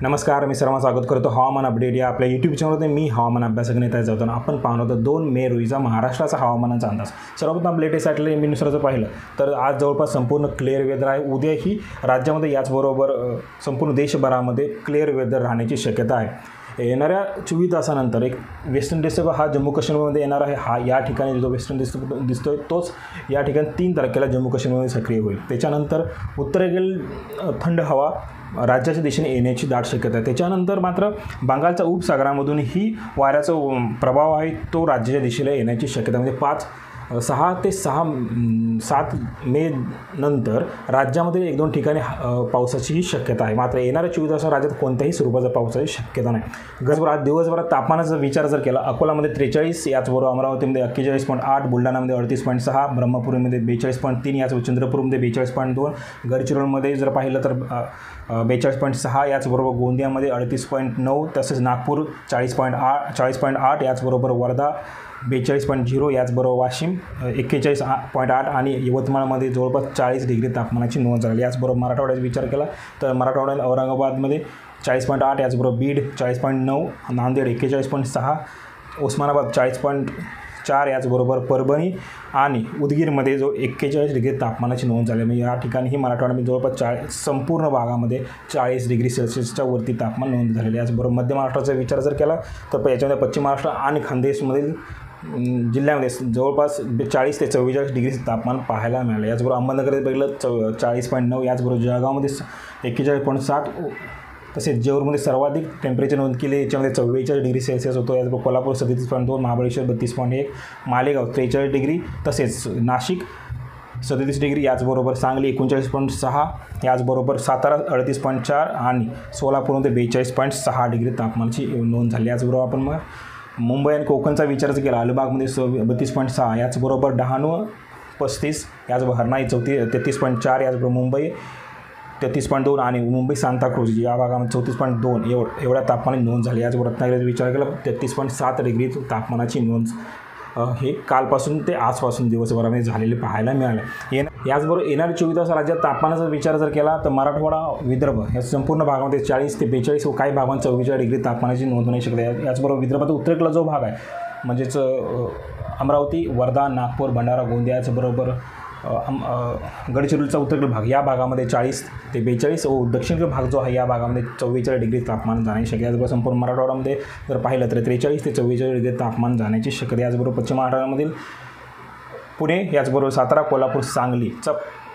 नमस्कार, मी सर्वांचं स्वागत करतो हवामान अपडेट या आपल्या यूट्यूब चॅनलमध्ये. मी हवामान अभ्यासक नेता जातो. आपण पाहणार आहोत 2 मे रोजीचा महाराष्ट्राचा हवामानाचा अंदाज. सर्वप्रथम लेटेस्ट एमबीनुसारचं पाहिलं तर आज जवळपास संपूर्ण क्लिअर वेदर आहे. उद्याही राज्यामध्ये याचबरोबर संपूर्ण देशभरामध्ये क्लिअर वेदर राहण्याची शक्यता आहे. येणाऱ्या 24 तासानंतर एक वेस्टर्न डिस्टर्ब हा जम्मू काश्मीरमध्ये येणार आहे. हा या ठिकाणी जो वेस्टर्न डिस्टर्ब दिसतोय तोच या ठिकाणी 3 तारखेला जम्मू काश्मीरमध्ये सक्रिय होईल. त्याच्यानंतर उत्तरेकडील थंड हवा राज्याच्या दिशेने येण्याची दाट शक्यता आहे. त्याच्यानंतर मात्र बंगालच्या उपसागरामधूनही वाऱ्याचा प्रभाव आहे, तो राज्याच्या दिशेला येण्याची शक्यता. म्हणजे 6 ते 7 मे नंतर राज्यामध्ये 1-2 ठिकाणी पावसाचीही शक्यता आहे. मात्र येणाऱ्या 24 तासात राज्यात कोणत्याही स्वरूपाचा पावसाची शक्यता नाही. आज दिवसभरात तापमानाचा विचार जर केला, अकोलामध्ये 43, याचबरोबर अमरावतीमध्ये 41.8, बुलढाणामध्ये 38.6, ब्रह्मपुरीमध्ये 42.3, याच चंद्रपूरमध्ये 42.2, गडचिरोलीमध्ये जर पाहिलं तर 42.6, याचबरोबर गोंदियामध्ये 38.9, तसेच नागपूर 40.8, याचबरोबर वर्धा 42.0, याचबरोबर वाशिम 41.8 आणि यवतमाळमध्ये जवळपास 40 डिग्री तापमानाची नोंद झाली. याचबरोबर मराठवाड्याचा विचार केला तर मराठवाड्यात औरंगाबादमध्ये 40.8, याचबरोबर बीड 40.9, नांदेड 41.6, उस्मानाबाद 40.4, याचबरोबर परभणी आणि उदगीरमध्ये जो 41 डिग्री तापमानाची नोंद झाली. म्हणजे या ठिकाणीही मराठवाड्यामध्ये जवळपास संपूर्ण भागामध्ये 40 डिग्री सेल्सिअसच्या वरती तापमान नोंद झालेले. याचबरोबर मध्य महाराष्ट्राचा विचार जर केला तर याच्यामध्ये पश्चिम महाराष्ट्र आणि खानदेशमधील जिल्ह्यामध्ये जवळपास 40 ते 44 डिग्री तापमान पाहायला मिळालं. याचबरोबर अहमदनगरमध्ये बघितलं 40.9, याचबरोबर जळगावमध्ये 41.7, तसेच जेऊरमध्ये सर्वाधिक टेम्परेचर नोंद केले, याच्यामध्ये 44 डिग्री सेल्सिअस होतो. याचबरोबर कोल्हापूर 37.2, महाबळेश्वर 32.1, मालेगाव 43 डिग्री, तसेच नाशिक 37 डिग्री, याचबरोबर सांगली 39.6, याचबरोबर सातारा 38.4 आणि सोलापूरमध्ये 42.6 डिग्री तापमानाची नोंद झाली. याचबरोबर आपण मग मुंबई आणि कोकणचा विचार केला, अलिबागमध्ये 32.6, याचबरोबर डहाणू 35, याचबरोबर हरणाई 33.4, याचबरोबर मुंबई 33.2 आणि मुंबई सांताक्रूज या भागामध्ये 34.2 एवढ्या तापमानाची नोंद झाली. याचबरोबर रत्नागिरीचा विचार केला 33.7 डिग्री तापमानाची नोंद हे कालपासून ते आजपासून दिवसभरामध्ये झालेले पाहायला मिळाले. याचबरोबर येणाऱ्या 24 तास राज्यात तापमानाचा विचार जर केला तर मराठवाडा, विदर्भ या संपूर्ण भागामध्ये 40 ते 42 व काही भागांत 44 डिग्री तापमानाची नोंद होण्याची शक्यता आहे. याचबरोबर विदर्भात उत्तरेकडला जो भाग आहे म्हणजेच अमरावती, वर्धा, नागपूर, भंडारा, गोंदिया, याचबरोबर गडचिरोलीचा उत्तरेकडील भाग या भागामध्ये 40 ते 42 व दक्षिणेकडील भाग जो आहे या भागामध्ये 44 डिग्री तापमान जाण्याची शक्यता. याचबरोबर संपूर्ण मराठवाड्यामध्ये जर पाहिलं तर 43 ते 44 डिग्री तापमान जाण्याची शक्यता. याचबरोबर पश्चिम महाराष्ट्रामधील पुणे, याचबरोबर सातारा, कोल्हापूर, सांगली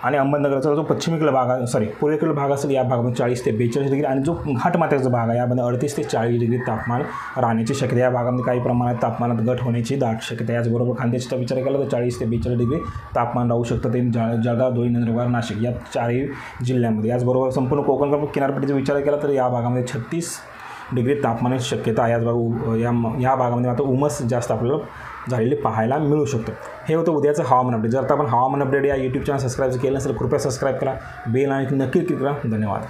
आणि अहमदनगरचा जो पश्चिमेकडील भाग आहे पूर्वेकडील भाग असेल या भागामध्ये 40 ते 42 डिग्री आणि जो घाटमाथ्याचा भाग आहे यामध्ये 38 ते 40 डिग्री तापमान राहण्याची शक्यता. या भागामध्ये काही प्रमाणात तापमानात घट होण्याची दाट शक्यता. याचबरोबर खानदेशचा विचार केला तर 40 ते 42 डिग्री तापमान राहू शकतं. ते जळगाव, धुळे, नंदुरबार, नाशिक या 4ही जिल्ह्यांमध्ये. याचबरोबर संपूर्ण कोकण किनारपट्टीचा विचार केला तर या भागामध्ये 36 डिग्री तापमानाची शक्यता. या भागामध्ये मात्र उमस जास्त आपल्याला झालेले पाहायला मिळू शकतं. हे होतं उद्याचं हवामान अपडेट. जर आपण हवामान अपडेट या यूट्यूब चॅनल सबस्क्राईब केलं नसेल कृपया सबस्क्राईब करा, बेल आणि नक्की क्लिक करा. धन्यवाद.